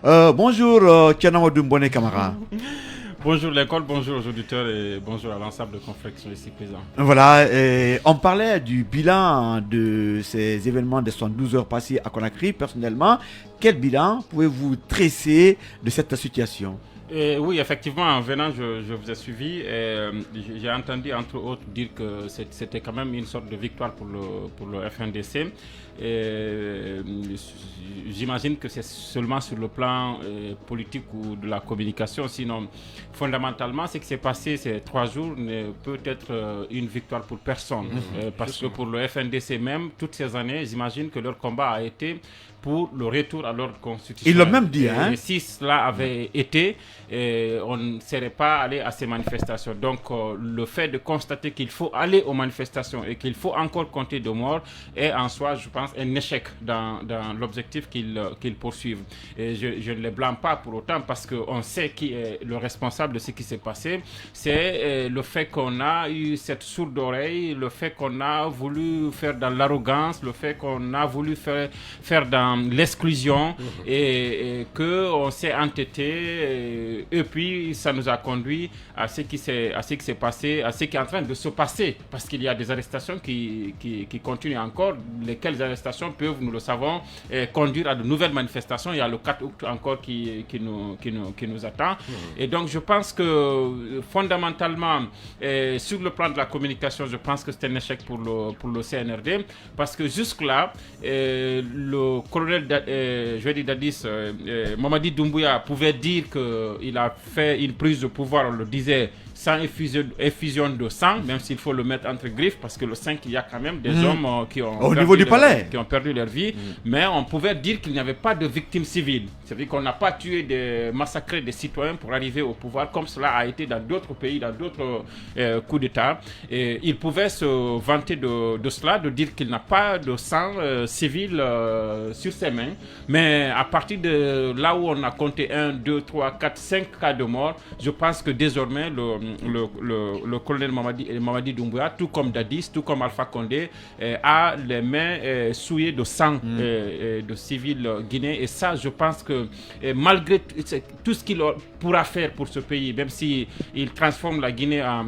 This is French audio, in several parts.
Bonjour, Kianamadou Mbone Kamara. Bonjour l'école, bonjour aux auditeurs et bonjour à l'ensemble de confrères qui sont ici présents. Voilà, on parlait du bilan de ces événements des 72 heures passées à Conakry. Personnellement, quel bilan pouvez-vous tresser de cette situation? Oui, effectivement, en venant, je vous ai suivi. J'ai entendu, entre autres, dire que c'était quand même une sorte de victoire pour le FNDC. J'imagine que c'est seulement sur le plan politique ou de la communication. Sinon, fondamentalement, ce qui s'est passé ces 3 jours ne peut être une victoire pour personne. Parce que pour le FNDC même, toutes ces années, j'imagine que leur combat a été pour le retour à l'ordre constitutionnel. Ils l'ont même dit, hein? Et si cela avait été, on ne serait pas allé à ces manifestations. Donc, le fait de constater qu'il faut aller aux manifestations et qu'il faut encore compter de morts est en soi, je pense, un échec dans l'objectif qu'ils poursuivent. Et je ne les blâme pas pour autant parce qu'on sait qui est le responsable de ce qui s'est passé. C'est le fait qu'on a eu cette sourde oreille, le fait qu'on a voulu faire dans l'arrogance, le fait qu'on a voulu faire dans l'exclusion et qu'on s'est entêté et puis ça nous a conduit à ce qui s'est passé, à ce qui est en train de se passer parce qu'il y a des arrestations qui continuent encore, lesquelles arrestations peuvent, nous le savons, conduire à de nouvelles manifestations. Il y a le 4 août encore qui nous attend. Et donc je pense que fondamentalement sur le plan de la communication, je pense que c'est un échec pour le CNRD parce que jusque-là le colonel Dadis, Mamadi Doumbouya pouvait dire qu'il a fait une prise de pouvoir, on le disait, sans effusion de sang, même s'il faut le mettre entre griffes, parce que le 5, il y a quand même des hommes qui ont perdu leur vie, mais on pouvait dire qu'il n'y avait pas de victimes civiles. C'est-à-dire qu'on n'a pas massacré des citoyens pour arriver au pouvoir, comme cela a été dans d'autres pays, dans d'autres coups d'État. Et il pouvait se vanter de cela, de dire qu'il n'a pas de sang civil sur ses mains, mais à partir de là où on a compté 1, 2, 3, 4, 5 cas de mort, je pense que désormais le colonel Mamadi Doumbouya, tout comme Dadis, tout comme Alpha Condé, a les mains souillées de sang de civils guinéens. Et ça, je pense que malgré tout ce qu'il pourra faire pour ce pays, même s'il transforme la Guinée en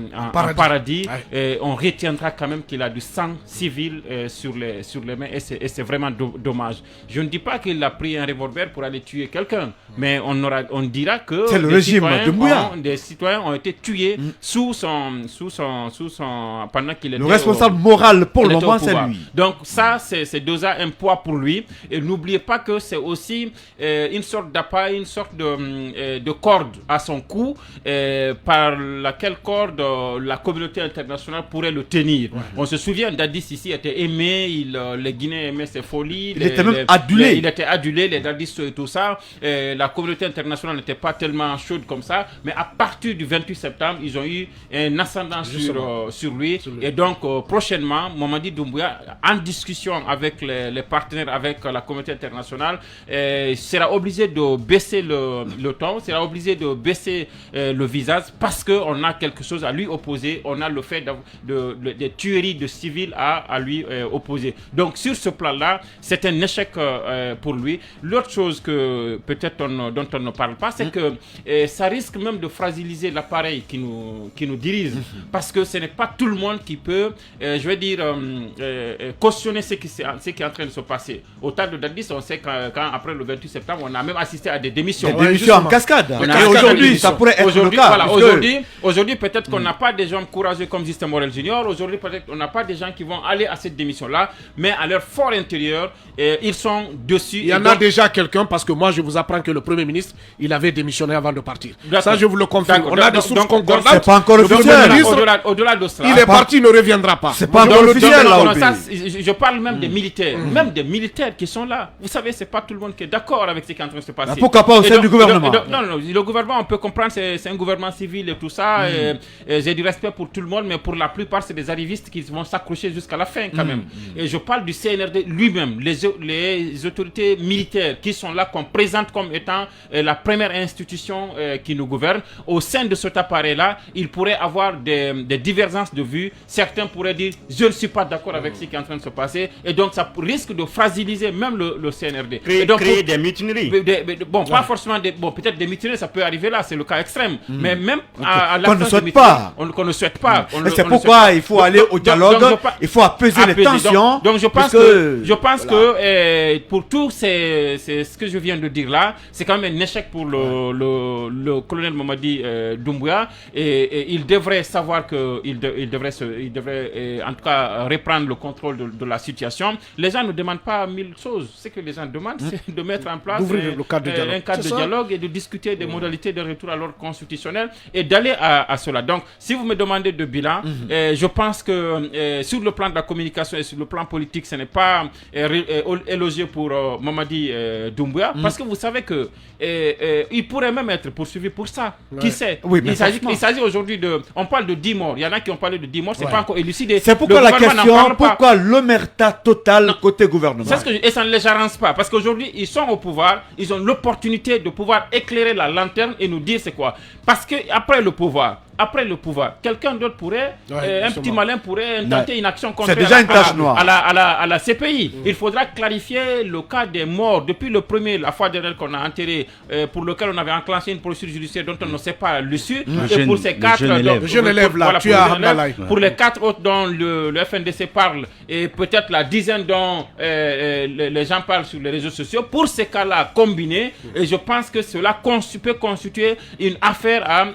paradis, on retiendra quand même qu'il a du sang civil sur les mains. Et c'est vraiment dommage. Je ne dis pas qu'il a pris un revolver pour aller tuer quelqu'un, mais on dira que c'est le régime de des citoyens ont été tués pendant qu'il était le responsable moral pour le moment, c'est lui. Donc ça, c'est déjà un poids pour lui. Et n'oubliez pas que c'est aussi une sorte d'appât, une sorte de corde à son cou, par laquelle corde la communauté internationale pourrait le tenir. On se souvient, Dadis ici était aimé, les Guinéens aimaient ses folies. Il était même adulé. Il était adulé, les Dadis et tout ça. La communauté internationale n'était pas tellement chaude comme ça. Mais à partir du 28 septembre, ils ont eu un ascendant sur lui. Et donc, prochainement, Mamadi Doumbouya, en discussion avec les partenaires, avec la communauté internationale, sera obligé de baisser le ton, sera obligé de baisser le visage parce qu'on a quelque chose à lui opposer. On a le fait des tueries de civils à lui opposer. Donc, sur ce plan-là, c'est un échec pour lui. L'autre chose que peut-être dont on ne parle pas, c'est que ça risque même de fragiliser l'appareil qui nous dirige, parce que ce n'est pas tout le monde qui peut, cautionner ce qui est en train de se passer. Au tas de Dadis, on sait quand après le 28 septembre, on a même assisté à des démissions. Des démissions en cascade. Et aujourd'hui, ça pourrait être le cas. Voilà, aujourd'hui, peut-être qu'on n'a pas des gens courageux comme Justin Morel Junior. Aujourd'hui, peut-être qu'on n'a pas des gens qui vont aller à cette démission-là, mais à leur fort intérieur, ils sont dessus. Il y en a déjà quelqu'un, parce que moi, je vous apprends que le Premier ministre, il avait démissionné avant de partir. Ça, je vous le confirme. On a des sources concordantes. C'est pas encore officiel. Au-delà de cela, il est parti, il ne reviendra pas. C'est pas encore officiel là. Je parle même des militaires, même des militaires qui sont là. Vous savez, c'est pas tout le monde qui est d'accord avec ce qui est en train de se passer. Pourquoi pas au sein du gouvernement? Non, le gouvernement, on peut comprendre, c'est un gouvernement civil et tout ça. J'ai du respect pour tout le monde, mais pour la plupart, c'est des arrivistes qui vont s'accrocher jusqu'à la fin quand même. Et je parle du CNRD lui-même, les autorités militaires qui sont là, qu'on présente comme étant la première institution constitution qui nous gouverne, au sein de cet appareil-là, il pourrait avoir des divergences de vues. Certains pourraient dire « je ne suis pas d'accord avec ce qui est en train de se passer » et donc ça risque de fragiliser même le CNRD. Créer des mutineries. Pas forcément peut-être des mutineries, ça peut arriver là, c'est le cas extrême. Mais même qu'on ne souhaite pas. Qu'on ne souhaite pas. C'est pourquoi il faut aller au dialogue, il faut apaiser les tensions. Donc je pense que pour tout c'est ce que je viens de dire là, c'est quand même un échec pour le colonel Mamadi Doumbouya et il devrait savoir qu'il devrait en tout cas reprendre le contrôle de la situation. Les gens ne demandent pas mille choses. Ce que les gens demandent, c'est de mettre en place un cadre de dialogue et de discuter des modalités de retour à l'ordre constitutionnel et d'aller à cela. Donc, si vous me demandez de bilan, je pense que sur le plan de la communication et sur le plan politique, ce n'est pas élogieux pour Mamadi Doumbouya, parce que vous savez que il pourrait même être poursuivi pour ça. Qui sait? Oui, il s'agit aujourd'hui de... On parle de 10 morts. Il y en a qui ont parlé de 10 morts. C'est pas encore élucidé. C'est pourquoi la question, pourquoi l'omerta totale côté gouvernement? Et ça ne les arrange pas. Parce qu'aujourd'hui, ils sont au pouvoir. Ils ont l'opportunité de pouvoir éclairer la lanterne et nous dire c'est quoi. Parce qu'après le pouvoir, quelqu'un d'autre pourrait, un petit malin pourrait tenter une action contraire à la CPI. Il faudra clarifier le cas des morts. Depuis la fois dernière qu'on a enterré, pour lequel on avait enclenché une procédure judiciaire dont on ne sait pas l'issue. Et pour ces 4... Pour les 4 autres dont le FNDC parle, et peut-être la dizaine dont les gens parlent sur les réseaux sociaux, pour ces cas-là combinés, et je pense que cela peut constituer une affaire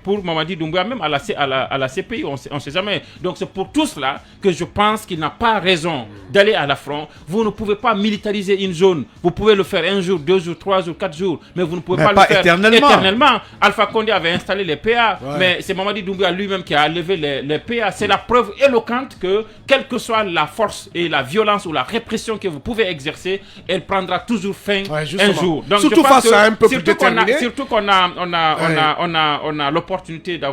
pour Mamadi Doumbouya, même à la CPI, on ne sait jamais. Donc c'est pour tout cela que je pense qu'il n'a pas raison d'aller à l'affront. Vous ne pouvez pas militariser une zone. Vous pouvez le faire 1 jour, 2 jours, 3 jours, 4 jours, mais vous ne pouvez pas le faire éternellement. Alpha Condé avait installé les PA, mais c'est Mamadi Doumbouya lui-même qui a levé les PA. C'est la preuve éloquente que, quelle que soit la force et la violence ou la répression que vous pouvez exercer, elle prendra toujours fin un jour. Donc, surtout face à un peuple déterminé. Surtout qu'on a l'opportunité d'avoir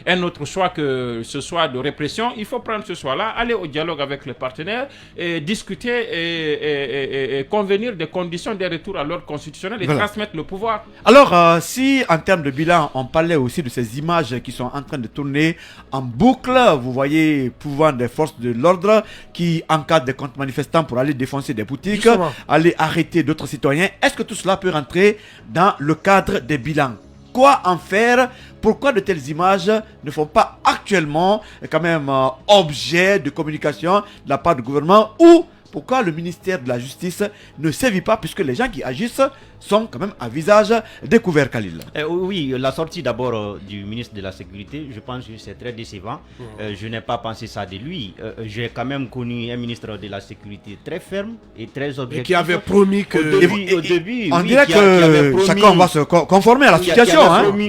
un autre choix que ce choix de répression. Il faut prendre ce choix-là, aller au dialogue avec les partenaires et discuter et convenir des conditions des retours à l'ordre constitutionnel et transmettre le pouvoir. Alors, si en termes de bilan, on parlait aussi de ces images qui sont en train de tourner en boucle, vous voyez pouvoir des forces de l'ordre qui encadrent des comptes manifestants pour aller défoncer des boutiques, aller arrêter d'autres citoyens. Est-ce que tout cela peut rentrer dans le cadre des bilans? Quoi en faire? Pourquoi de telles images ne font pas actuellement quand même objet de communication de la part du gouvernement, ou pourquoi le ministère de la Justice ne sévit pas, puisque les gens qui agissent sont quand même à visage découvert, Khalil? Oui, la sortie d'abord du ministre de la Sécurité, je pense que c'est très décevant. Je n'ai pas pensé ça de lui. J'ai quand même connu un ministre de la Sécurité très ferme et très objectif. Et qui avait promis que... Au début, on dirait que chacun va se conformer à la situation.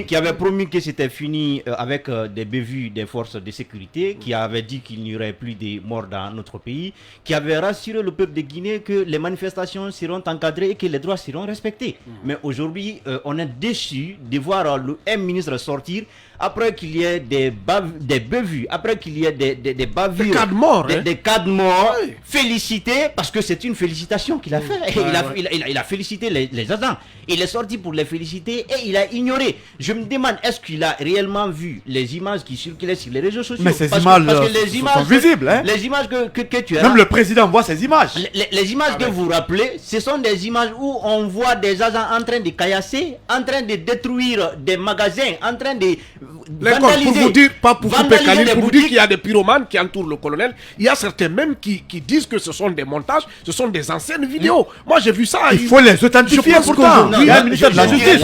Qui avait promis que c'était fini avec des bévues des forces de sécurité, qui avait dit qu'il n'y aurait plus de morts dans notre pays, qui avait rassuré le peuple de Guinée que les manifestations seront encadrées et que les droits seront respectés. Mais aujourd'hui, on est déçu de voir un ministre sortir après qu'il y ait des bévues, après qu'il y ait des bavures, des cas de mort, félicité, parce que c'est une félicitation qu'il a fait. Il a félicité les agents. Il est sorti pour les féliciter et il a ignoré. Je me demande, est-ce qu'il a réellement vu les images qui circulaient sur les réseaux sociaux? Mais ces images sont visibles. Les images que tu as... Même le président voit ces images. Les images que vous rappelez, ce sont des images où on voit des agents en train de caillasser, en train de détruire des magasins, en train de vandaliser. Pour vous dire, pas pour couper Khalil, pour vous dire qu'il y a des pyromanes qui entourent le colonel. Il y a certains même qui disent que ce sont des montages, ce sont des anciennes vidéos. Moi j'ai vu ça. Il faut les authentifier pourtant. Il y a un ministère de la Justice.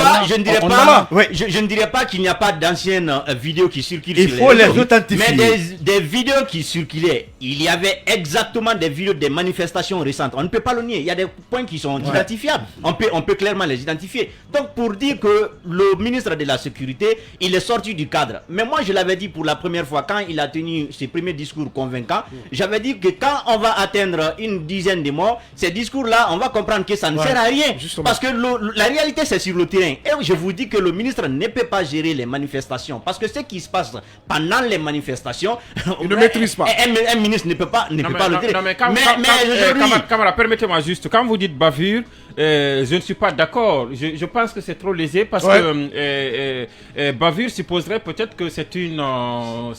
Je ne dirais pas qu'il n'y a pas d'anciennes vidéos qui circulent. Il faut les authentifier. Mais des vidéos qui circulaient, il y avait exactement des vidéos des manifestations récentes. On ne peut pas le nier. Il y a des points qui sont identifiables. On peut clairement les identifier. Donc pour dire que le ministre de la Sécurité, il est sorti du cadre. Mais moi je l'avais dit pour la première fois quand il a tenu ses premiers discours convaincants. J'avais dit que quand on va atteindre une dizaine de morts, ces discours-là, on va comprendre que ça ne sert à rien. Justement. Parce que la réalité c'est sur le terrain. Et je vous dis que le ministre ne peut pas gérer les manifestations. Parce que ce qui se passe pendant les manifestations, il ne maîtrise pas. Un ministre ne peut pas le gérer. Camara, permettez-moi juste, quand vous dites bavure, je ne suis pas d'accord. Je pense que c'est trop lésé parce que bavure supposerait peut-être que ce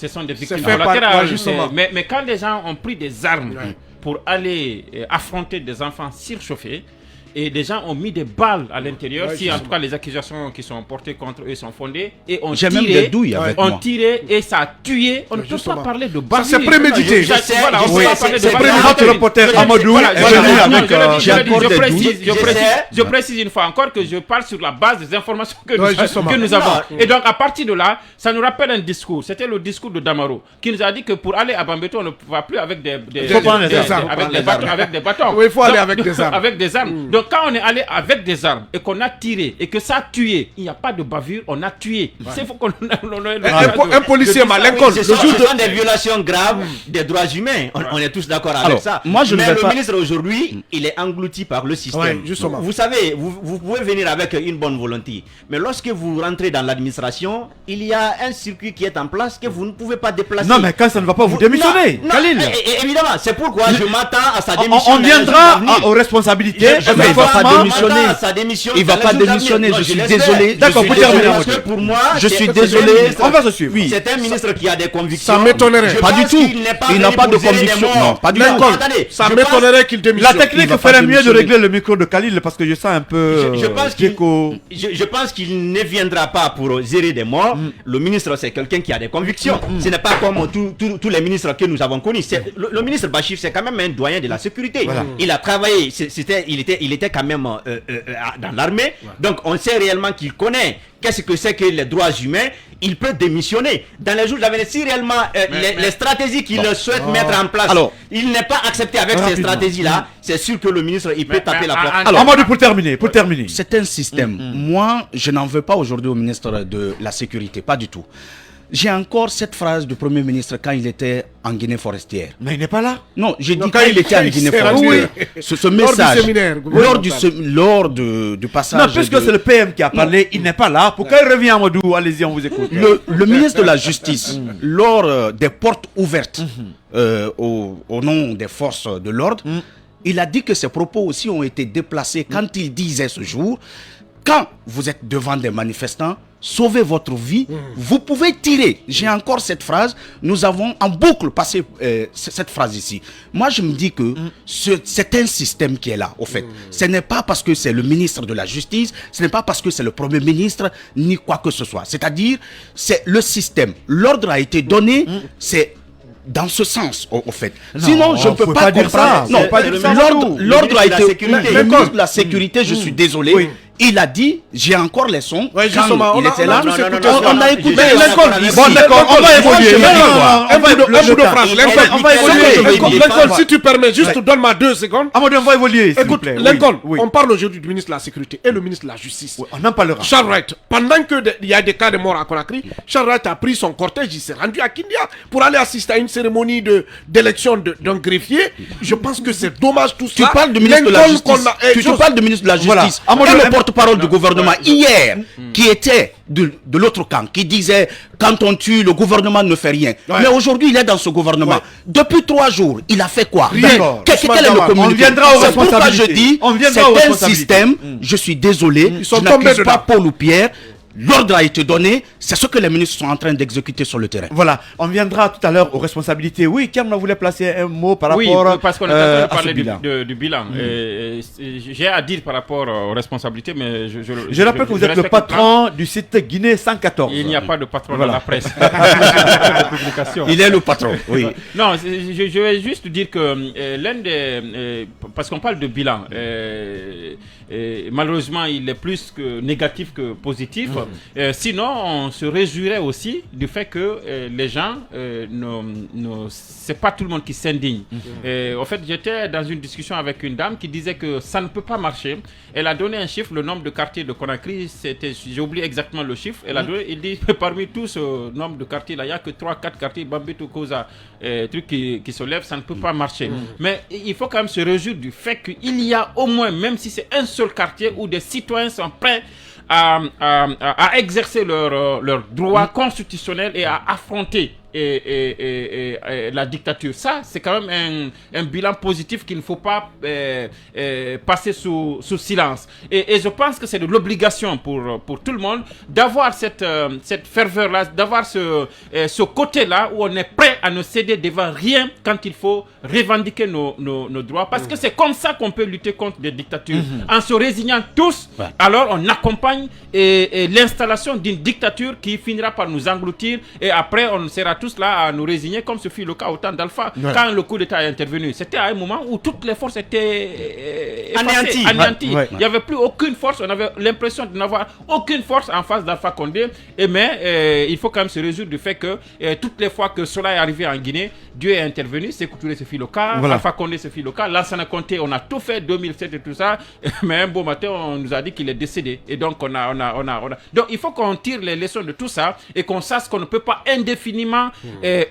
sont des victimes collatérales. Mais quand les gens ont pris des armes pour aller affronter des enfants surchauffés, et des gens ont mis des balles à l'intérieur, si en tout cas les accusations qui sont portées contre eux sont fondées, et ont tiré et ça a tué. On ne peut pas parler de bavure. C'est prémédité. Voilà, on peut pas parler de bavure. Notre reporter Amadou est venu avec... Je précise une fois encore que je parle sur la base des informations que nous avons. Et donc à partir de là, ça nous rappelle un discours. C'était le discours de Damaro qui nous a dit que pour aller à Bambeto, on ne va plus avec des bâtons. Il faut aller avec des armes. Avec des armes. Donc quand on est allé avec des armes et qu'on a tiré et que ça a tué, il n'y a pas de bavure, on a tué. C'est faut qu'on un policier Lincoln. Ce sont des violations graves des droits humains. On est tous d'accord avec ça. Moi, mais le ministre aujourd'hui, il est englouti par le système. Vous savez, vous pouvez venir avec une bonne volonté, mais lorsque vous rentrez dans l'administration, il y a un circuit qui est en place que vous ne pouvez pas déplacer. Non, mais quand ça ne va pas, vous démissionnez. Khalil. Évidemment, c'est pourquoi je m'attends à sa démission. On viendra aux responsabilités. Il va pas démissionner, je suis désolé. D'accord, pour terminer. Pour moi, je suis désolé. On va se suivre. C'est un ministre qui a des convictions. Ça m'étonnerait. Pas du tout. Il n'a pas de conviction. Non, pas du tout. Ça m'étonnerait qu'il démissionne. La technique ferait mieux de régler le micro de Khalil parce que je sens un peu. Je pense qu'il ne viendra pas pour gérer des morts. Le ministre, c'est quelqu'un qui a des convictions. Ce n'est pas comme tous les ministres que nous avons connus. Le ministre Bachir, c'est quand même un doyen de la sécurité. Il a travaillé. Il était quand même dans l'armée, donc on sait réellement qu'il connaît qu'est-ce que c'est que les droits humains. Il peut démissionner dans les jours d'avenir si réellement les stratégies qu'il souhaite mettre en place, il n'est pas accepté avec ces stratégies-là. C'est sûr que le ministre il peut taper la porte. Alors, Amadou, pour terminer, c'est un système. Moi, je n'en veux pas aujourd'hui au ministre de la Sécurité, pas du tout. J'ai encore cette phrase du Premier ministre quand il était en Guinée forestière. Mais il n'est pas là. Non, j'ai dit quand il était en Guinée forestière. Ce message, lors du passage. Non, puisque c'est le PM qui a parlé, il n'est pas là. Pourquoi il revient, Amadou? Allez-y, on vous écoute. Le ministre de la Justice, lors des portes ouvertes au nom des forces de l'ordre, il a dit que ses propos aussi ont été déplacés quand il disait ce jour, quand vous êtes devant des manifestants, sauvez votre vie, vous pouvez tirer. J'ai encore cette phrase, nous avons en boucle passé cette phrase ici. Moi je me dis que c'est un système qui est là au fait. Ce n'est pas parce que c'est le ministre de la Justice, ce n'est pas parce que c'est le Premier ministre, ni quoi que ce soit. C'est-à-dire, c'est le système. L'ordre a été donné, c'est dans ce sens, au fait. Non, sinon, je ne peux pas dire ça. Non, l'ordre a été... Le ministre de la Sécurité, je suis désolé. Oui. Il a dit, j'ai encore les sons. Ouais, justement, il était là. On a écouté. Bon, d'accord, on va évoluer. On va évoluer. Lincoln, si tu permets, juste donne-moi 2 secondes. Amadou, on va évoluer. Écoute, Lincoln, on parle aujourd'hui du ministre de la Sécurité et le ministre de la Justice. On en parlera. Charles Wright, pendant qu'il y a des cas de mort à Conakry, Charles Wright a pris son cortège, il s'est rendu à Kindia pour aller assister à une cérémonie d'élection d'un greffier. Je pense que c'est dommage tout ça. Tu parles du ministre de la Justice. Tu parles du ministre de la Justice. Porte-parole du gouvernement hier, qui était de l'autre camp, qui disait quand on tue, le gouvernement ne fait rien. Mais aujourd'hui, il est dans ce gouvernement. Depuis 3 jours, il a fait quoi? Quel est le communiqué? On viendra aux responsabilités. C'est pourquoi je dis, c'est un système, je suis désolé, je n'accuse pas Paul ou Pierre. L'ordre a été donné, c'est ce que les ministres sont en train d'exécuter sur le terrain. Voilà, on viendra tout à l'heure aux responsabilités. Oui, Kiam voulait placer un mot par rapport Oui, parce qu'on est en train de parler du bilan. J'ai à dire par rapport aux responsabilités, mais je rappelle que vous êtes le patron du site Guinée 114. Il n'y a pas de patron dans la presse. Il est le patron, oui. Non, je vais juste dire que l'un des... parce qu'on parle de bilan, malheureusement, il est plus que négatif que positif. Sinon, on se réjouirait aussi du fait que les gens, c'est pas tout le monde qui s'indigne. En fait, j'étais dans une discussion avec une dame qui disait que ça ne peut pas marcher. Elle a donné un chiffre, le nombre de quartiers de Conakry, j'ai oublié exactement le chiffre. Elle a donné, il dit parmi tout ce nombre de quartiers là, il n'y a que 3-4 quartiers, Bambeto, Koza, trucs qui se lèvent, ça ne peut pas marcher. Mais il faut quand même se réjouir du fait qu'il y a au moins, même si c'est un seul quartier où des citoyens sont prêts à exercer leurs droits constitutionnels et à affronter et la dictature. Ça, c'est quand même un bilan positif qu'il ne faut pas passer sous silence. Et je pense que c'est de l'obligation pour tout le monde d'avoir cette ferveur-là, d'avoir ce côté-là où on est prêt à ne céder devant rien quand il faut revendiquer nos droits. Parce que c'est comme ça qu'on peut lutter contre des dictatures. En se résignant tous, alors on accompagne l'installation d'une dictature qui finira par nous engloutir et après on sera tous là à nous résigner comme ce fut le cas au temps d'Alpha. Quand le coup d'État est intervenu, c'était à un moment où toutes les forces étaient anéanties. Il n'y avait plus aucune force, on avait l'impression de n'avoir aucune force en face d'Alpha Condé. Mais il faut quand même se résoudre du fait que toutes les fois que cela est arrivé en Guinée, Dieu est intervenu, Sékou Touré se fit le cas, Alpha Condé se fit le cas, Lansana Conté, on a tout fait, 2007 et tout ça, mais un beau matin on nous a dit qu'il est décédé. Et donc donc il faut qu'on tire les leçons de tout ça et qu'on sache qu'on ne peut pas indéfiniment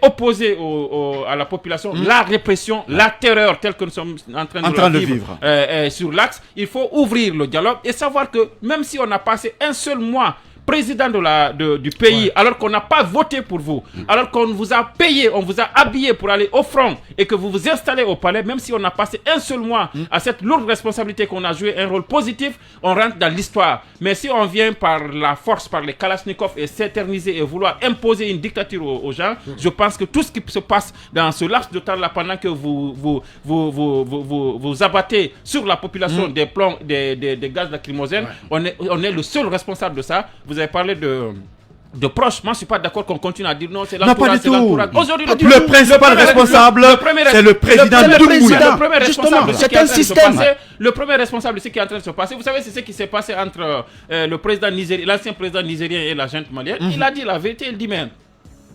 opposer à la population la répression, la terreur telle que nous sommes en train de vivre. Sur l'axe. Il faut ouvrir le dialogue et savoir que même si on a passé un seul mois président du pays, alors qu'on n'a pas voté pour vous, alors qu'on vous a payé, on vous a habillé pour aller au front et que vous vous installez au palais, même si on a passé un seul mois à cette lourde responsabilité qu'on a joué un rôle positif, on rentre dans l'histoire. Mais si on vient par la force, par les Kalachnikov et s'éterniser et vouloir imposer une dictature aux gens, je pense que tout ce qui se passe dans ce laps de temps-là, pendant que vous abattez sur la population des plombs, des gaz lacrymogènes, on est le seul responsable de ça. Vous avez parlé de proches. Moi, je ne suis pas d'accord qu'on continue à dire non, c'est l'entourage. Aujourd'hui, le principal responsable, c'est le président Doumbouya. C'est un système. Le premier responsable de ce qui est en train de se passer, vous savez, c'est ce qui s'est passé entre l'ancien président nigérien et la junte malienne. Il a dit la vérité, il dit même,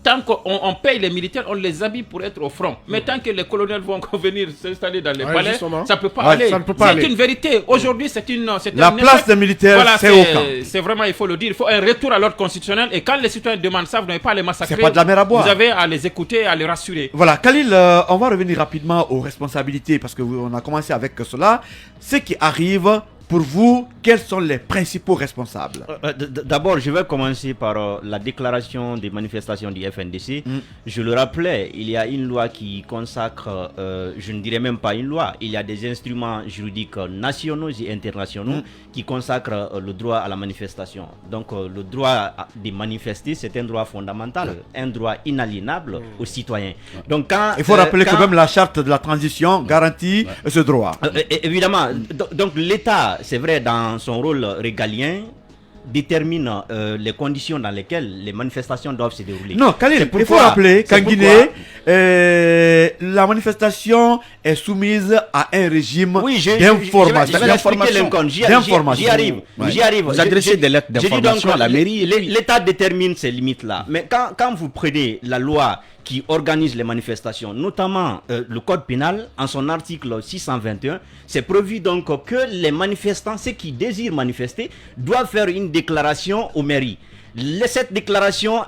tant qu'on paye les militaires, on les habille pour être au front. Mais tant que les colonels vont venir s'installer dans les palais, ça ne peut pas aller. C'est une vérité. Aujourd'hui, la place des militaires, c'est au camp. C'est vraiment, il faut le dire, il faut un retour à l'ordre constitutionnel. Et quand les citoyens demandent ça, vous n'avez pas à les massacrer. C'est pas de la mer à boire. Vous avez à les écouter, à les rassurer. Voilà, Khalil, on va revenir rapidement aux responsabilités parce qu'on a commencé avec cela. Ce qui arrive. Pour vous, quels sont les principaux responsables? D'abord, je vais commencer par la déclaration des manifestations du FNDC. Je le rappelais, il y a une loi qui consacre, je ne dirais même pas une loi, il y a des instruments juridiques nationaux et internationaux qui consacrent le droit à la manifestation. Donc, le droit de manifester, c'est un droit fondamental, un droit inaliénable aux citoyens. Donc, il faut rappeler que même la charte de la transition garantit ce droit. Évidemment, donc l'État, c'est vrai, dans son rôle régalien, détermine les conditions dans lesquelles les manifestations doivent se dérouler. Non, Khalil, il faut rappeler qu'en Guinée, la manifestation est soumise à un régime d'information. J'y arrive. Vous adressez des lettres d'information à la mairie. L'État détermine ces limites-là. Mais quand vous prenez la loi qui organise les manifestations, notamment le code pénal, en son article 621, c'est prévu donc que les manifestants, ceux qui désirent manifester, doivent faire une déclaration aux mairies. Cette déclaration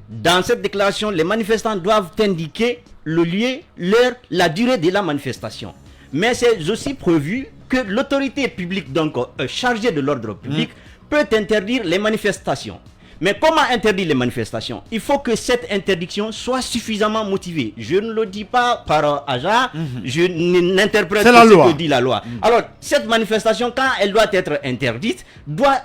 dans cette déclaration, les manifestants doivent indiquer le lieu, l'heure, la durée de la manifestation. Mais c'est aussi prévu que l'autorité publique, donc chargée de l'ordre public, peut interdire les manifestations. Mais comment interdire les manifestations? Il faut que cette interdiction soit suffisamment motivée. Je ne le dis pas par hasard, je n'interprète pas ce que dit la loi. Alors, cette manifestation, quand elle doit être interdite, doit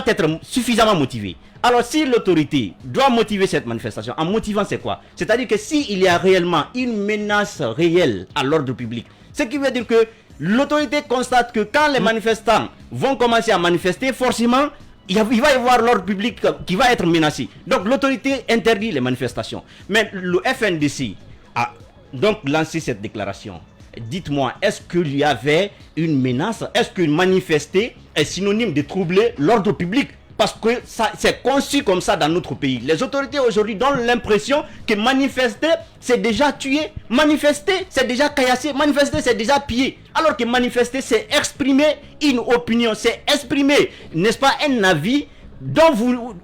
être suffisamment motivée. Alors, si l'autorité doit motiver cette manifestation, en motivant c'est quoi? C'est-à-dire que s'il y a réellement une menace réelle à l'ordre public, ce qui veut dire que l'autorité constate que quand les manifestants vont commencer à manifester, forcément, il va y avoir l'ordre public qui va être menacé. Donc l'autorité interdit les manifestations. Mais le FNDC a donc lancé cette déclaration. Dites-moi, est-ce qu'il y avait une menace? Est-ce que manifester est synonyme de troubler l'ordre public? Parce que c'est conçu comme ça dans notre pays. Les autorités aujourd'hui donnent l'impression que manifester, c'est déjà tuer. Manifester, c'est déjà caillasser. Manifester, c'est déjà piller. Alors que manifester, c'est exprimer une opinion. C'est exprimer, n'est-ce pas, un avis dont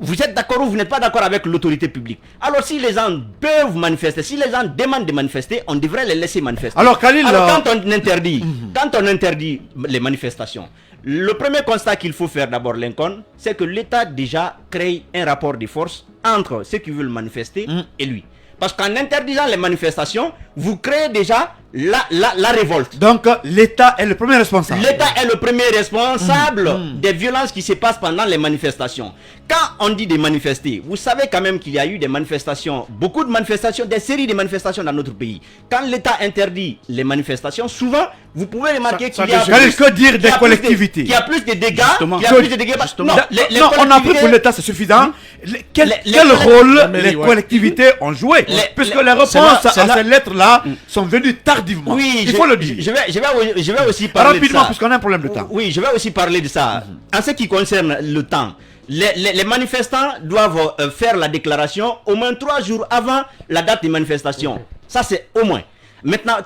vous êtes d'accord ou vous n'êtes pas d'accord avec l'autorité publique. Alors si les gens peuvent manifester, si les gens demandent de manifester, on devrait les laisser manifester. Alors Khalil, quand on interdit les manifestations, le premier constat qu'il faut faire d'abord, Lincoln, c'est que l'État déjà crée un rapport de force entre ceux qui veulent manifester et lui. Parce qu'en interdisant les manifestations, vous créez déjà la révolte. Donc, l'État est le premier responsable. L'État est le premier responsable des violences qui se passent pendant les manifestations. Quand on dit de manifester, vous savez quand même qu'il y a eu des manifestations, beaucoup de manifestations, des séries de manifestations dans notre pays. Quand l'État interdit les manifestations, souvent, vous pouvez remarquer qu'il y a que dire des collectivités. Qu'il y a plus de dégâts. Justement. Qu'il y a plus de dégâts. Justement. Non, on a pris pour l'État, c'est suffisant. Quel rôle les collectivités ont joué? Puisque les réponses à ces lettres-là sont venues tardivement. Oui, il faut le dire. Je vais aussi parler rapidement, de ça. puisqu'on a un problème de temps. Oui, je vais aussi parler de ça. En ce qui concerne le temps, les manifestants doivent faire la déclaration au moins 3 jours avant la date des manifestations. Ça, c'est au moins. Maintenant,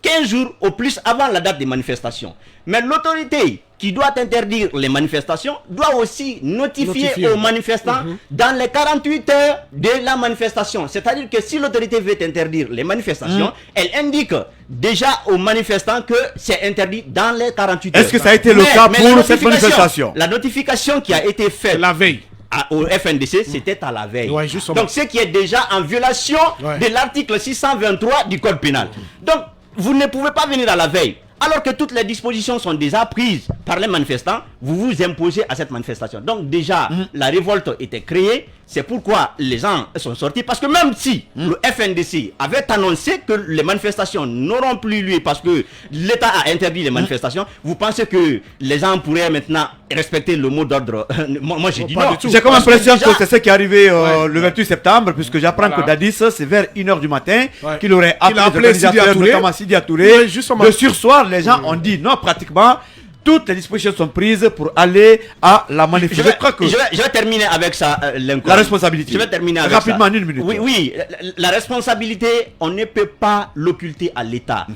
15 jours au plus avant la date des manifestations. Mais l'autorité qui doit interdire les manifestations doit aussi notifier aux manifestants dans les 48 heures de la manifestation. C'est-à-dire que si l'autorité veut interdire les manifestations, elle indique déjà aux manifestants que c'est interdit dans les 48 heures. Est-ce que ça a été le cas pour cette manifestation? La notification qui a été faite La veille. au FNDC, c'était à la veille. Ouais, justement. Donc, ce qui est déjà en violation de l'article 623 du Code pénal. Donc, vous ne pouvez pas venir à la veille. Alors que toutes les dispositions sont déjà prises par les manifestants, vous vous imposez à cette manifestation. Donc déjà, la révolte était créée. C'est pourquoi les gens sont sortis. Parce que même si le FNDC avait annoncé que les manifestations n'auront plus lieu parce que l'État a interdit les manifestations, vous pensez que les gens pourraient maintenant respecter le mot d'ordre? Moi, j'ai dit non. J'ai comme l'impression que c'est ce qui est arrivé le 28 septembre, puisque j'apprends que Dadis, c'est vers 1h du matin, qu'il aurait appelé les organisateurs, notamment Sidi Touré. De sursoir, les gens ont dit non, pratiquement. Toutes les dispositions sont prises pour aller à la manifestation. Je vais terminer avec ça, la responsabilité. Je vais terminer avec rapidement, ça. 1 minute. Oui, la responsabilité, on ne peut pas l'occulter à l'État.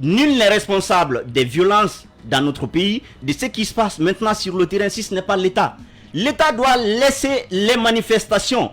Nul n'est responsable des violences dans notre pays, de ce qui se passe maintenant sur le terrain, si ce n'est pas l'État. L'État doit laisser les manifestations.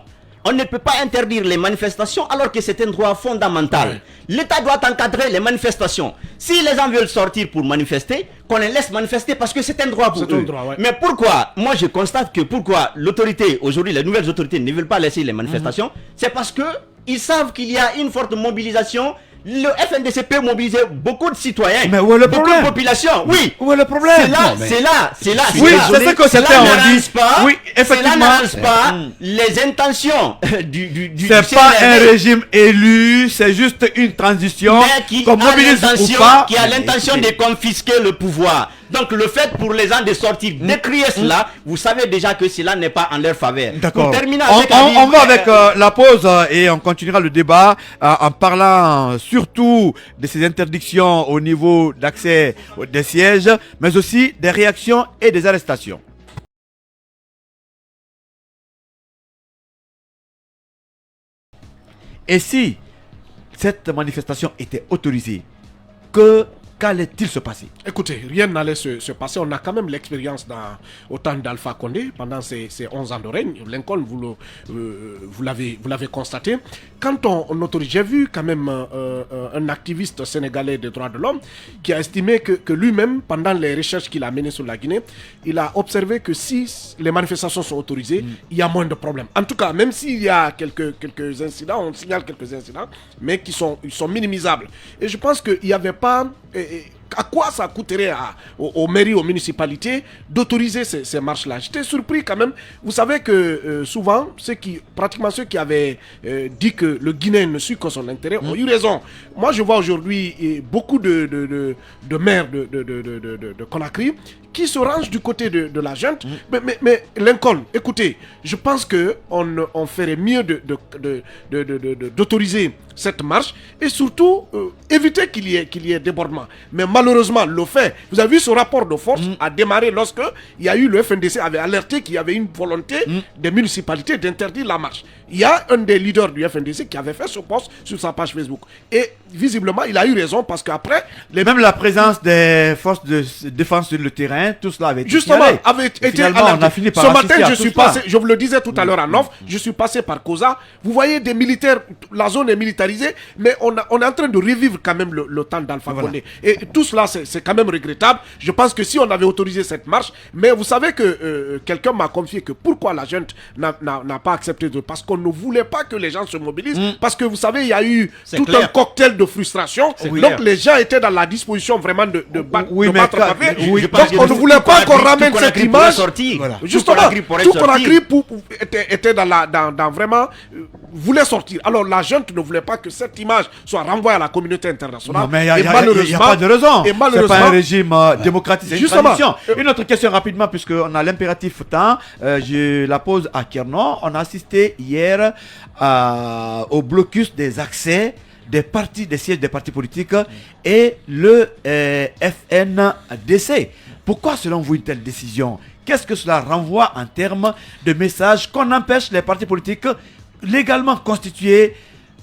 On ne peut pas interdire les manifestations alors que c'est un droit fondamental. L'État doit encadrer les manifestations. Si les gens veulent sortir pour manifester, qu'on les laisse manifester parce que c'est un droit pour eux. Mais pourquoi? Moi, je constate que pourquoi l'autorité, aujourd'hui, les nouvelles autorités ne veulent pas laisser les manifestations, c'est parce que ils savent qu'il y a une forte mobilisation. Le FNDC peut mobiliser beaucoup de citoyens, mais où est le beaucoup problème? de population. Oui. Où est le problème? C'est là. Oui, c'est ce que certains ont dit. Oui, effectivement. Cela n'arrange pas les intentions du c'est pas un régime élu, c'est juste une transition. Mais qui a l'intention de confisquer le pouvoir. Donc le fait pour les gens de sortir, d'écrire cela, vous savez déjà que cela n'est pas en leur faveur. D'accord. On va avec la pause et on continuera le débat en parlant surtout de ces interdictions au niveau d'accès des sièges, mais aussi des réactions et des arrestations. Et si cette manifestation était autorisée, qu'allait-il se passer? Écoutez, rien n'allait se passer. On a quand même l'expérience au temps d'Alpha Condé, pendant ces 11 ans de règne. Lincoln, vous l'avez constaté. Quand on autorise, j'ai vu quand même un activiste sénégalais des droits de l'homme qui a estimé que lui-même, pendant les recherches qu'il a menées sur la Guinée, il a observé que si les manifestations sont autorisées, il y a moins de problèmes. En tout cas, même s'il y a quelques incidents, on signale quelques incidents, mais ils sont minimisables. Et je pense qu'il n'y avait pas... à quoi ça coûterait aux mairies, aux municipalités d'autoriser ces marches-là? J'étais surpris quand même. Vous savez que souvent, pratiquement ceux qui avaient dit que le Guinéen ne suit que son intérêt ont eu raison. Moi, je vois aujourd'hui beaucoup de maires de Conakry qui se rangent du côté de la junte. Mais Lincoln, écoutez, je pense qu'on ferait mieux d'autoriser cette marche et surtout éviter qu'il y ait débordement. Mais malheureusement, le fait, vous avez vu ce rapport de force a démarré lorsque il y a eu le FNDC avait alerté qu'il y avait une volonté des municipalités d'interdire la marche. Il y a un des leaders du FNDC qui avait fait ce post sur sa page Facebook. Et visiblement, il a eu raison parce qu'après... Même la présence des forces de défense sur le terrain, tout cela avait été justement signalé. Avait été finalement, on a fini par ce matin, assister je suis passé, je vous le disais tout à l'heure en off, je suis passé par Koza. Vous voyez des militaires, la zone est militarisée, mais on est en train de revivre quand même le temps d'Alpha Condé. Et tout cela, c'est quand même regrettable. Je pense que si on avait autorisé cette marche, mais vous savez que quelqu'un m'a confié que pourquoi la junte n'a pas accepté parce qu'on ne voulait pas que les gens se mobilisent, parce que vous savez, il y a eu tout un cocktail de frustration. Donc les gens étaient dans la disposition vraiment de battre pavé. Donc on ne voulait pas qu'on ramène cette image. Justement, tout Conakry était dans vraiment voulait sortir. Alors la junte ne voulait pas que cette image soit renvoyée à la communauté internationale. Non, mais il n'y a pas de raison. C'est pas un régime démocratique, c'est une tradition. Une autre question rapidement, puisqu'on a l'impératif temps. Je la pose à Kernon. On a assisté hier au blocus des accès des sièges des partis politiques et le FNDC. Pourquoi selon vous une telle décision? Qu'est-ce que cela renvoie en termes de message qu'on empêche les partis politiques légalement constitués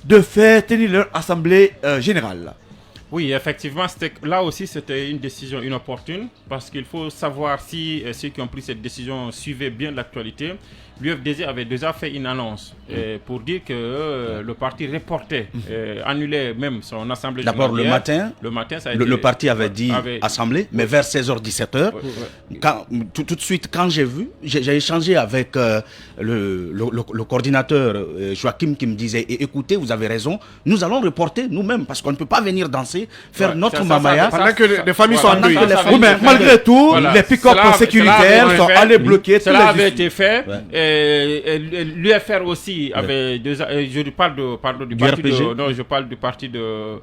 de faire tenir leur assemblée générale? Oui, effectivement, là aussi c'était une décision inopportune parce qu'il faut savoir si ceux qui ont pris cette décision suivaient bien l'actualité. L'UFDG avait déjà fait une annonce pour dire que le parti reportait, annulait même son assemblée générale. D'abord le matin, ça a été, le parti avait dit assemblée, mais vers 16h, 17h, tout de suite quand j'ai échangé avec le coordinateur Joachim qui me disait écoutez, vous avez raison, nous allons reporter nous-mêmes parce qu'on ne peut pas venir danser, faire notre mamaya. Pendant que les familles sont endeuillées. Oui, mais malgré tout, les pick-up sécuritaires sont allés bloquer. Cela avait été fait. L'UFR aussi avait je parle du parti je parle du parti de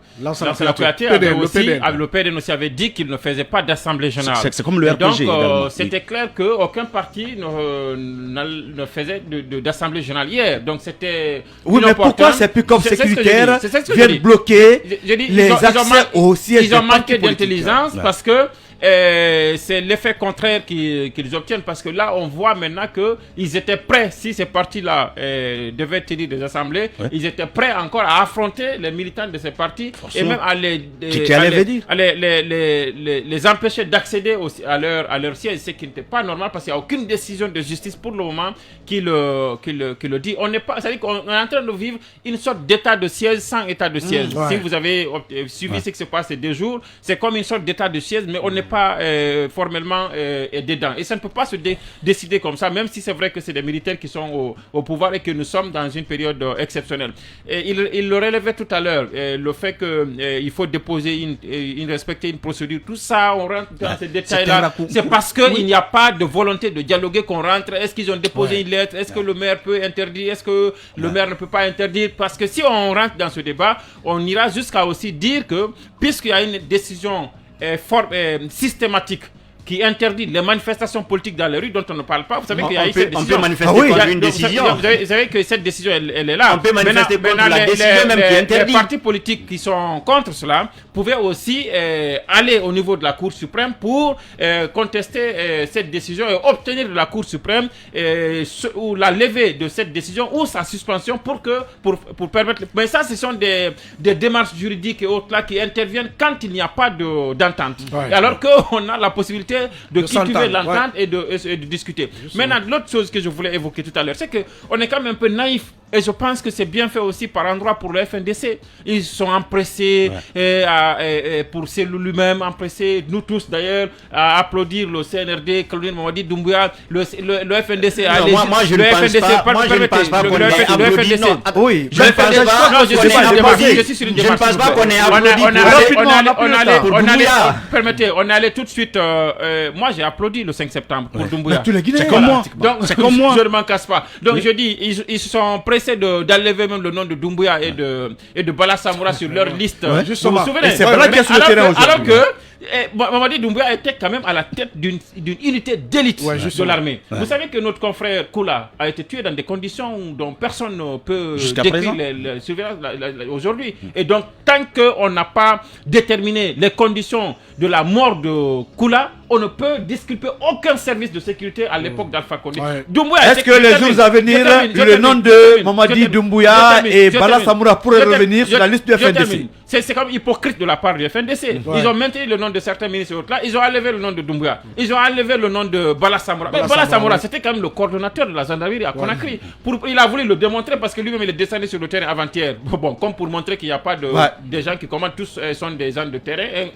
le PDN aussi avait dit qu'il ne faisait pas d'assemblée générale. C'est comme le RPG. Donc c'était clair qu'aucun parti ne faisait d'assemblée générale hier. Donc c'était mais pourquoi ces pick-up sécuritaires viennent bloquer les accès au siège des partis politiques? Ils ont manqué d'intelligence parce que c'est l'effet contraire qu'ils obtiennent parce que là on voit maintenant qu'ils étaient prêts, si ces partis-là devaient tenir des assemblées, ils étaient prêts encore à affronter les militants de ces partis et même à les empêcher d'accéder à leur siège, ce qui n'était pas normal parce qu'il n'y a aucune décision de justice pour le moment qui le dit. C'est-à-dire qu'on est en train de vivre une sorte d'état de siège sans état de siège. Si vous avez suivi ce qui se passe ces 2 jours, c'est comme une sorte d'état de siège, mais on n'est pas formellement dedans. Et ça ne peut pas se décider comme ça, même si c'est vrai que c'est des militaires qui sont au pouvoir et que nous sommes dans une période exceptionnelle. Et il le relevait tout à l'heure, le fait qu'il faut déposer respecter une procédure, tout ça, on rentre dans ces détails-là. C'est parce qu'il n'y a pas de volonté de dialoguer qu'on rentre. Est-ce qu'ils ont déposé une lettre? Est-ce que le maire peut interdire? Est-ce que le maire ne peut pas interdire? Parce que si on rentre dans ce débat, on ira jusqu'à aussi dire que, puisqu'il y a une décision systématique qui interdit les manifestations politiques dans les rues dont on ne parle pas. Vous savez qu'il y a cette décision. On peut manifester contre une décision. Vous savez que cette décision, elle est là. On peut manifester contre la décision même qui interdit. Les partis politiques qui sont contre cela pouvaient aussi aller au niveau de la Cour suprême pour contester cette décision et obtenir de la Cour suprême ou la levée de cette décision ou sa suspension pour permettre... Mais ça, ce sont des démarches juridiques et autres là qui interviennent quand il n'y a pas d'entente. Alors qu'on a la possibilité de cultiver l'entente et de discuter. Maintenant, l'autre chose que je voulais évoquer tout à l'heure, c'est qu'on est quand même un peu naïf. Et je pense que c'est bien fait aussi par endroit pour le FNDC. Ils sont empressés pour lui-même, empressés, nous tous d'ailleurs, à applaudir le CNRD, Claudine Mamadi Doumbouya, le FNDC. Moi, je ne pense pas qu'on ait applaudi. Oui, je suis sur une démarche. Je ne pense pas qu'on ait applaudi. Permettez, on est allé tout de suite. Moi, j'ai applaudi le 5 septembre pour Doumbouya. C'est comme moi. Donc, je ne m'en casse pas. Donc, je dis, ils se sont pressés d'enlever même le nom de Doumbouya et de Bala Samoura sur leur liste. Vous vous souvenez? C'est Bala qui est sur le terrain aujourd'hui. Alors que Mamadi Doumbouya était quand même à la tête d'une unité d'élite de l'armée. Vous savez que notre confrère Koula a été tué dans des conditions dont personne ne peut décrire les surveillances aujourd'hui. Et donc, tant qu'on n'a pas déterminé les conditions de la mort de Koula, on ne peut disculper aucun service de sécurité à l'époque d'Alpha Condé. Est-ce que les jours à venir, le nom de Mamadi Doumbouya et Bala Samoura pourraient revenir sur la liste du FNDC? C'est comme hypocrite de la part du FNDC. Ils ont maintenu le nom nom de certains ministres et autres là, ils ont enlevé le nom de Doumbouya. Ils ont enlevé le nom de Bala Samoura. Mais Bala Samoura, c'était quand même le coordonnateur de la gendarmerie à Conakry. Il a voulu le démontrer parce que lui-même il est descendu sur le terrain avant-hier. Bon, comme pour montrer qu'il n'y a pas des gens qui commandent, tous sont des gens de terrain.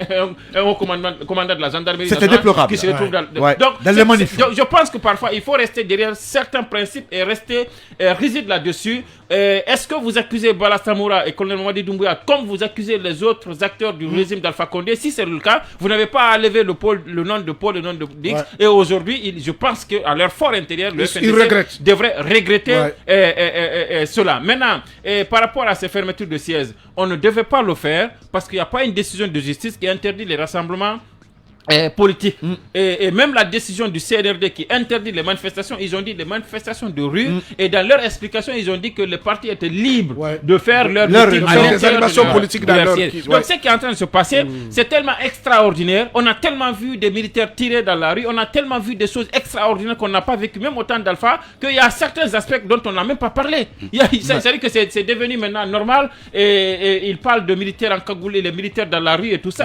Un haut commandant de la gendarmerie c'était déplorable qui se retrouve dans les manifs. Je pense que parfois il faut rester derrière certains principes et rester rigide là-dessus. Est-ce que vous accusez Bala Samoura et Colonel Mamadi Doumbouya comme vous accusez les autres acteurs du régime d'Alpha Condé? Si c'est le cas, vous n'avez pas enlevé le nom de Paul, le nom de Dix. Et aujourd'hui, je pense qu'à leur fort intérieur, le FNDC devrait regretter cela. Maintenant, par rapport à ces fermetures de sièges, on ne devait pas le faire parce qu'il n'y a pas une décision de justice qui interdit les rassemblements politique. Et même la décision du CNRD qui interdit les manifestations, ils ont dit les manifestations de rue, et dans leur explication, ils ont dit que les partis étaient libres de faire leur animations politiques dans leur siège. Donc ce qui est en train de se passer, c'est tellement extraordinaire. On a tellement vu des militaires tirer dans la rue, on a tellement vu des choses extraordinaires qu'on n'a pas vécu, même au temps d'Alpha, qu'il y a certains aspects dont on n'a même pas parlé. C'est-à-dire que c'est devenu maintenant normal, et ils parlent de militaires encagoulés, les militaires dans la rue et tout ça,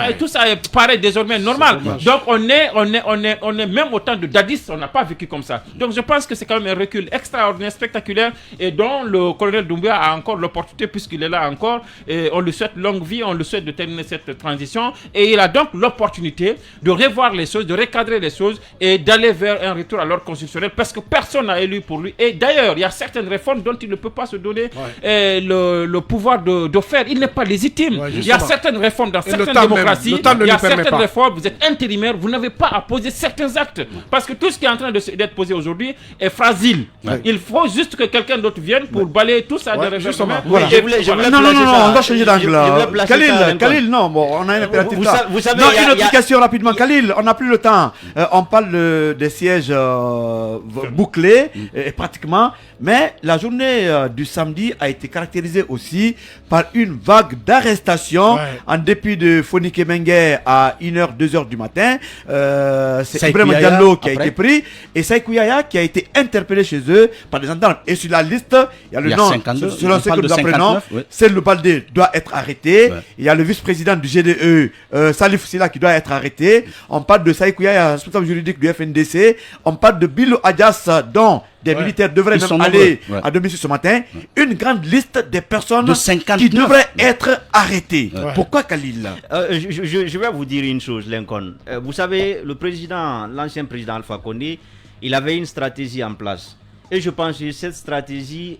paraît désormais normal. Donc on est même au temps de Dadis, on n'a pas vécu comme ça. Donc je pense que c'est quand même un recul extraordinaire, spectaculaire, et dont le colonel Doumbouya a encore l'opportunité, puisqu'il est là encore, et on lui souhaite longue vie, on lui souhaite de terminer cette transition, et il a donc l'opportunité de revoir les choses, de recadrer les choses, et d'aller vers un retour à l'ordre constitutionnel, parce que personne n'a élu pour lui. Et d'ailleurs, il y a certaines réformes dont il ne peut pas se donner le pouvoir de faire. Il n'est pas légitime. Il y a certaines réformes dans certaines démocraties, il y a certaines réformes, vous êtes intérimaire, vous n'avez pas à poser certains actes, parce que tout ce qui est en train d'être posé aujourd'hui est fragile. Il faut juste que quelqu'un d'autre vienne pour balayer tout ça de réformes. Non, on doit changer d'angle. Khalil, non, bon, on a un impératif là. Vous savez, donc une autre question rapidement, Khalil, on n'a plus le temps. On parle des sièges bouclés, pratiquement, mais la journée du samedi a été caractérisée aussi par une vague d'arrestations, en dépit de Foni Kemengue à 1h, 2h du matin. C'est Ibrahim Diallo qui a été pris, et Saïkou Yaya qui a été interpellé chez eux par des gendarmes. Et sur la liste, il y a le nom, selon ce que nous apprenons, c'est le Baldé doit être arrêté. Il y a le vice-président du GDE, Salif Silla, qui doit être arrêté. On parle de Saïkou Yaya, responsable juridique du FNDC. On parle de Bilo Adjas, dont des militaires devraient même aller à domicile ce matin. Une grande liste des personnes qui devraient être arrêtées. Pourquoi, Khalil? Je vais vous dire une chose, Lincoln. Vous savez, l'ancien président Alpha Condé, il avait une stratégie en place. Et je pense que cette stratégie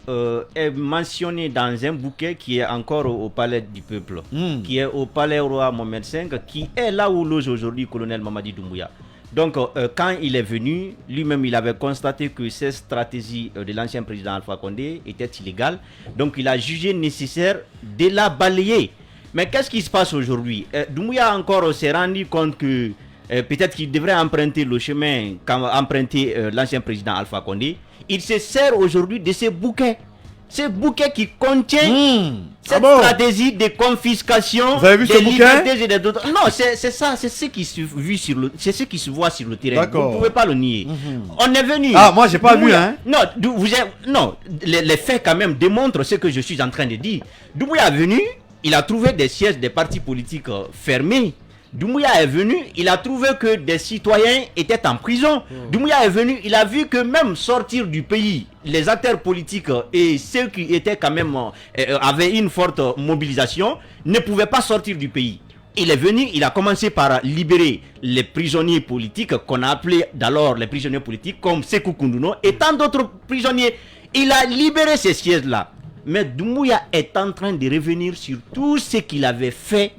est mentionnée dans un bouquet qui est encore au palais du peuple, qui est au palais roi Mohamed V, qui est là où loge aujourd'hui le colonel Mamadi Doumbouya. Donc, quand il est venu, lui-même, il avait constaté que cette stratégie de l'ancien président Alpha Condé était illégale. Donc, il a jugé nécessaire de la balayer. Mais qu'est-ce qui se passe aujourd'hui? Doumbouya encore s'est rendu compte que peut-être qu'il devrait emprunter le chemin qu'a emprunté l'ancien président Alpha Condé. Il se sert aujourd'hui de ces bouquets. Ces bouquets qui contiennent cette stratégie de confiscation des libertés et des autres. Non, c'est ça, c'est ce qui se voit sur le terrain. Vous ne pouvez pas le nier. On est venu. Ah, moi j'ai pas vu, hein. Non, les faits quand même démontrent ce que je suis en train de dire. Doumbouya est venu, il a trouvé des sièges des partis politiques fermés. Doumbouya est venu, il a trouvé que des citoyens étaient en prison. Doumbouya est venu, il a vu que même sortir du pays, les acteurs politiques et ceux qui étaient quand même avaient une forte mobilisation, ne pouvaient pas sortir du pays. Il est venu, il a commencé par libérer les prisonniers politiques qu'on a appelés d'alors les prisonniers politiques comme Sékou Koundouno et tant d'autres prisonniers. Il a libéré ces sièges-là. Mais Doumbouya est en train de revenir sur tout ce qu'il avait fait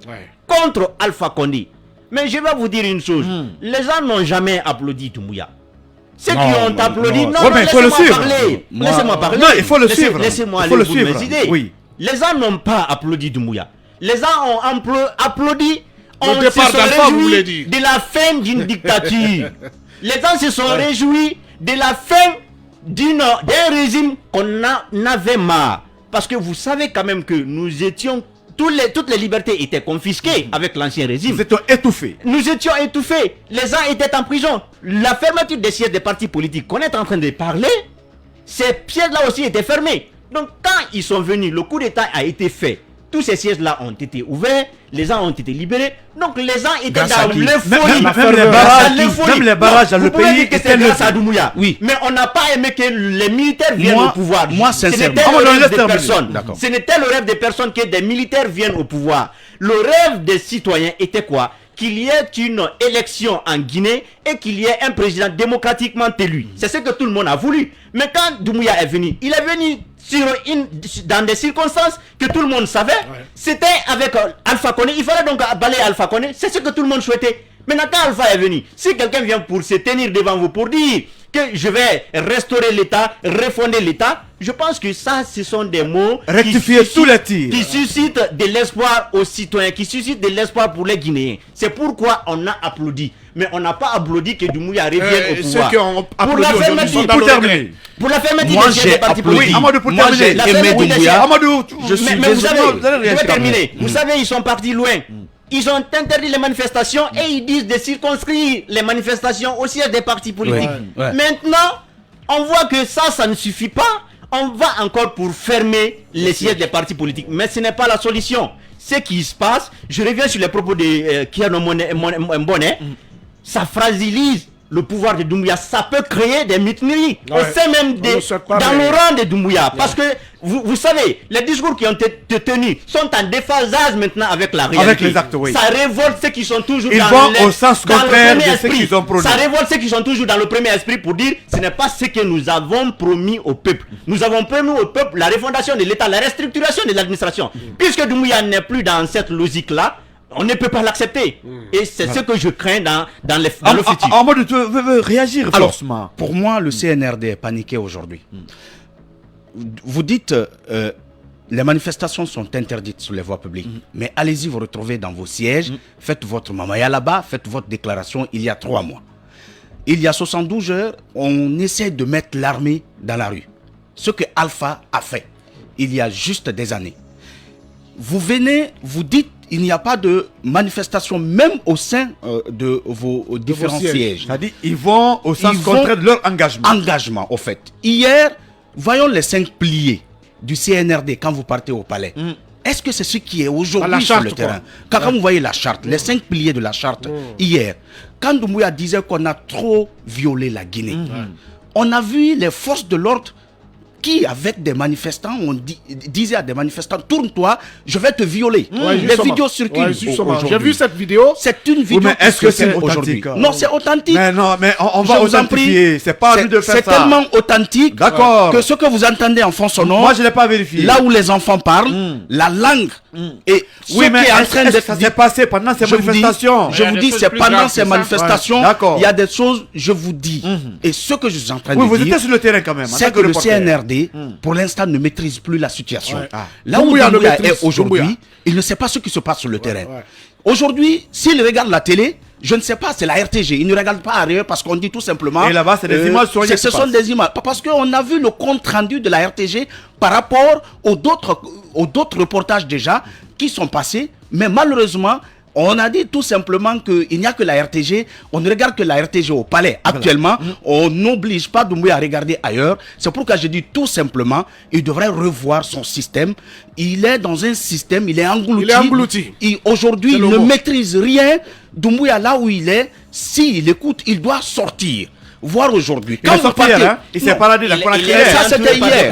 contre Alpha Condé. Mais je vais vous dire une chose. Les gens n'ont jamais applaudi Doumbouya. Ceux qui ont applaudi, laissez-moi parler. Non, il faut le suivre. Laissez-moi aller vous mes idées. Les gens n'ont pas applaudi Doumbouya. Les gens ont applaudi. On se sont réjouis de la fin d'une dictature. Les gens se sont réjouis de la fin d'un régime qu'on avait marre. Parce que vous savez quand même que nous étions, toutes les libertés étaient confisquées avec l'ancien régime. Nous étions étouffés. Nous étions étouffés. Les gens étaient en prison. La fermeture des sièges des partis politiques qu'on est en train de parler, ces sièges-là aussi étaient fermés. Donc quand ils sont venus, le coup d'État a été fait. Tous ces sièges-là ont été ouverts, les gens ont été libérés. Donc les gens étaient Grâce à dans qui? l'euphorie. Même les barrages dans le pays étaient grâce à Doumbouya. Oui. Mais on n'a pas aimé que les militaires viennent au pouvoir. Moi, Ce sincèrement. n'était le rêve des D'accord. personnes. Ce n'était le rêve des personnes que des militaires viennent au pouvoir. Le rêve des citoyens était quoi? Qu'il y ait une élection en Guinée et qu'il y ait un président démocratiquement élu. C'est ce que tout le monde a voulu. Mais quand Doumbouya est venu, il est venu dans des circonstances que tout le monde savait. C'était avec Alpha Condé. Il fallait donc balayer Alpha Condé. C'est ce que tout le monde souhaitait. Maintenant, quand Alpha est venu, si quelqu'un vient pour se tenir devant vous pour dire que je vais restaurer l'État, refonder l'État, je pense que ça, ce sont des mots Rectifier tous les tirs. qui suscitent de l'espoir aux citoyens, qui suscitent de l'espoir pour les Guinéens. C'est pourquoi on a applaudi. Mais on n'a pas applaudi que Doumbouya revienne au pouvoir. Ceux qui ont Pour applaudi la aujourd'hui fermeture, sont dans pour le terminer. regret. pour la fermeture Moi, des sièges j'ai des partis applaudi. politiques. Amadou, pour Moi, terminer. j'ai La aimé fermeture des Doumbouya. sièges. Amadou, Je suis Mais vous désolé. savez, vous allez je vais réagir. terminer. Vous savez, ils sont partis loin. Ils ont interdit les manifestations et ils disent de circonscrire les manifestations au siège des partis politiques. Ouais. Maintenant, on voit que ça ne suffit pas. On va encore pour fermer les sièges des partis politiques. Mais ce n'est pas la solution. Ce qui se passe, je reviens sur les propos de Kiano Mbonnet, ça fragilise le pouvoir de Doumbouya. Ça peut créer des mutineries au sein même On ne souhaite pas, dans mais- le rang de Doumbouya. Parce que vous savez, les discours qui ont été tenus sont en déphasage maintenant avec la réalité. Avec les actes, oui. Ça révolte ceux qui sont toujours Ils dans vont au sens dans le contraire premier de ce esprit. qu'ils ont prôné. Ça révolte ceux qui sont toujours dans le premier esprit pour dire ce n'est pas ce que nous avons promis au peuple. Nous avons promis au peuple la refondation de l'État, la restructuration de l'administration. Puisque Doumbouya n'est plus dans cette logique-là, on ne peut pas l'accepter. Et c'est ce que je crains dans le futur. Amadou, tu veux réagir Alors, forcément. pour moi, le CNRD est paniqué aujourd'hui. Vous dites, les manifestations sont interdites sur les voies publiques. Mais allez-y vous retrouver dans vos sièges, faites votre mamaya là-bas, faites votre déclaration il y a 3 mois. Il y a 72 heures, on essaie de mettre l'armée dans la rue. Ce que Alpha a fait, il y a juste des années. Vous venez, vous dites, il n'y a pas de manifestation même au sein de vos différents sièges. sièges. C'est-à-dire, ils vont au sens Ils vont- contraire de leur engagement. Engagement, au fait. Hier, voyons les 5 piliers du CNRD quand vous partez au palais. Est-ce que c'est ce qui est À la aujourd'hui sur charte, le quoi. terrain? Quand vous voyez la charte, les 5 piliers de la charte, hier, quand Doumbouya disait qu'on a trop violé la Guinée, on a vu les forces de l'ordre qui, avec des manifestants, disaient à des manifestants, tourne-toi, je vais te violer. Ouais, Les justement. vidéos circulent Ouais, justement. aujourd'hui. J'ai vu cette vidéo. C'est une vidéo mais est-ce qui que se c'est fait aujourd'hui. authentique? Non, c'est authentique. Mais non, mais on va Je vous en prie. authentifier. C'est pas à nous de faire ça. C'est tellement authentique D'accord. que ce que vous entendez en fond sonore, Moi, je ne l'ai pas vérifié. là où les enfants parlent, la langue et ce Oui, mais qui est en est-ce train que d'être ça dit. s'est passé pendant ces Je vous dis, manifestations? je Il y a vous des dis, choses c'est plus pendant graves ces que ça. manifestations, Ouais, d'accord. il y a des choses, je vous dis, et ce que je suis en train Oui, de vous dire, étiez sur le terrain quand même. en c'est tant que le reporter. CNRD, pour l'instant, ne maîtrise plus la situation. Ouais. Ah. Là où Doumbouya le Doumbouya maîtrise, est aujourd'hui, Doumbouya. il ne sait pas ce qui se passe sur le terrain. ouais. Aujourd'hui, s'il regarde la télé, je ne sais pas, c'est la RTG. Il ne regarde pas ailleurs parce qu'on dit tout simplement. Et là-bas, c'est des images soignées Ce qui sont passent. des images. Parce qu'on a vu le compte rendu de la RTG par rapport aux d'autres reportages déjà qui sont passés. Mais malheureusement, on a dit tout simplement qu'il n'y a que la RTG. On ne regarde que la RTG au palais. Actuellement, on n'oblige pas Doumbouya à regarder ailleurs. C'est pourquoi je dis tout simplement, il devrait revoir son système. Il est dans un système, il est englouti. Il est englouti. Aujourd'hui, C'est il le ne mot. maîtrise rien. Doumbouya, là où il est, s'il écoute, il doit sortir. Voir aujourd'hui. Il est sorti hier, hein. Il s'est baladé dans la il hier. est Ça, c'était hier.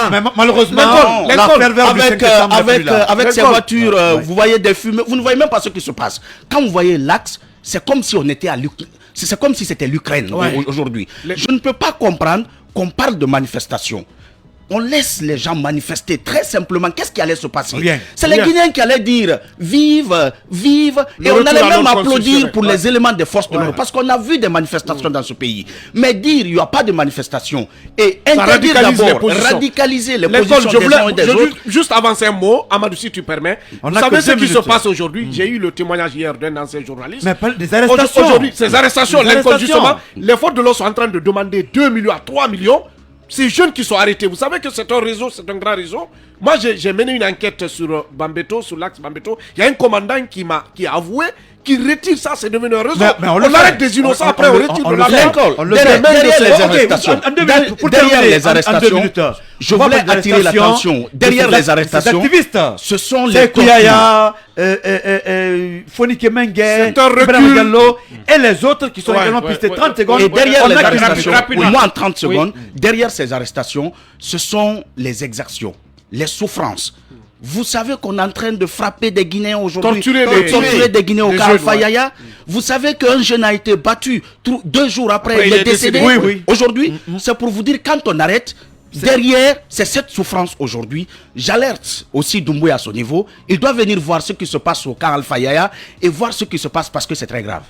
Mais malheureusement, Lincoln, la Lincoln, pervers du 5 avec, septembre n'est plus avec, là. avec ces Lincoln. voitures, Ouais. vous voyez des fumées, vous ne voyez même pas ce qui se passe. Quand vous voyez l'axe, c'est comme si on était à l'Ukraine. C'est comme si c'était l'Ukraine Ouais. aujourd'hui. Les- Je ne peux pas comprendre qu'on parle de manifestation. On laisse les gens manifester très simplement. Qu'est-ce qui allait se passer? Rien. C'est les Rien. Guinéens qui allaient dire vive, vive. Le Et on retour allait à même l'ordre applaudir constitutionnel. pour Ouais. les éléments des forces de Ouais. l'ordre. Parce qu'on a vu des manifestations dans ce pays. Mais dire il n'y a pas de manifestation et Ça interdire radicalise les d'abord, positions. radicaliser les Lincoln, positions je des voulais uns et des je autres. juste avancer un mot, Amadou, si tu permets. On Vous a savez que ce 2 qui se minutes. passe aujourd'hui? J'ai eu le témoignage hier d'un ancien journaliste. Mais pas des arrestations. Aujourd'hui, ces arrestations, Des Lincoln, arrestations. justement, les forces de l'ordre sont en train de demander 2 millions à 3 millions. Ces jeunes qui sont arrêtés, vous savez que c'est un réseau, c'est un grand réseau. Moi, j'ai mené une enquête sur Bambeto, sur l'axe Bambeto. Il y a un commandant qui a avoué qui retire ça, c'est devenu un réseau. Mais on le fait. arrête des innocents, après on retire de le l'argent. fait. Lincoln, On le derrière, fait. derrière les Ok, arrestations, en 2 minutes, pour derrière terminer, les en 2 arrestations, minutes, je on va voulais parler attirer d'arrestations l'attention. de Derrière ces les arrestations, activistes. ce sont les C'est tortures. Kouya, Fonike Mengue, C'est un recul. Ibrahima Diallo et les autres qui sont Ouais, également ouais, pistés. ouais, 30 secondes. Et derrière on les a qui- arrestations, rapidement. oui, moi en 30 Oui. secondes, derrière ces arrestations, ce sont les exactions, les souffrances. Vous savez qu'on est en train de frapper des Guinéens aujourd'hui, Torturer des Guinéens au des camp jeunes, Alpha Yaya. Vous savez qu'un jeune a été battu 2 jours après, il est décédé. Oui, oui. Aujourd'hui, c'est pour vous dire, quand on arrête, derrière, c'est cette souffrance aujourd'hui. J'alerte aussi Doumbouya à son niveau. Il doit venir voir ce qui se passe au camp Alpha Yaya et voir ce qui se passe parce que c'est très grave.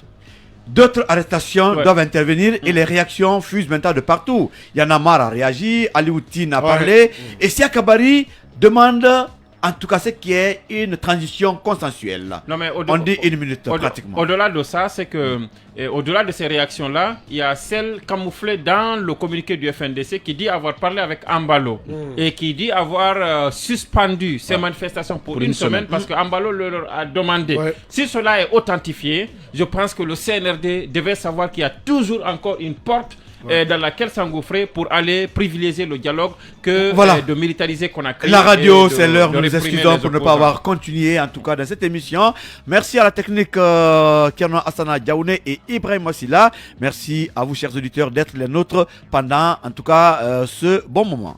D'autres arrestations Ouais. doivent intervenir et les réactions fusent maintenant de partout. Yanamar a réagi, Alioutine a parlé et Siakabari demande en tout cas ce qui est une transition consensuelle. Non, mais On dit 1 minute pratiquement. Au-delà de ça, c'est que, au-delà de ces réactions-là, il y a celle camouflée dans le communiqué du FNDC qui dit avoir parlé avec Ambalo et qui dit avoir suspendu ces manifestations pour une semaine parce que Ambalo leur a demandé. Ouais. Si cela est authentifié, je pense que le CNRD devait savoir qu'il y a toujours encore une porte dans laquelle s'engouffrer pour aller privilégier le dialogue que Voilà. de militariser Conakry. La radio, et de- c'est l'heure, de nous nous réprimer excusons les pour ne pas opposants. avoir continué, en tout cas, dans cette émission. Merci à la technique Kerno Hassana Diaoune et Ibrahim Massila. Merci à vous, chers auditeurs, d'être les nôtres pendant, en tout cas, ce bon moment.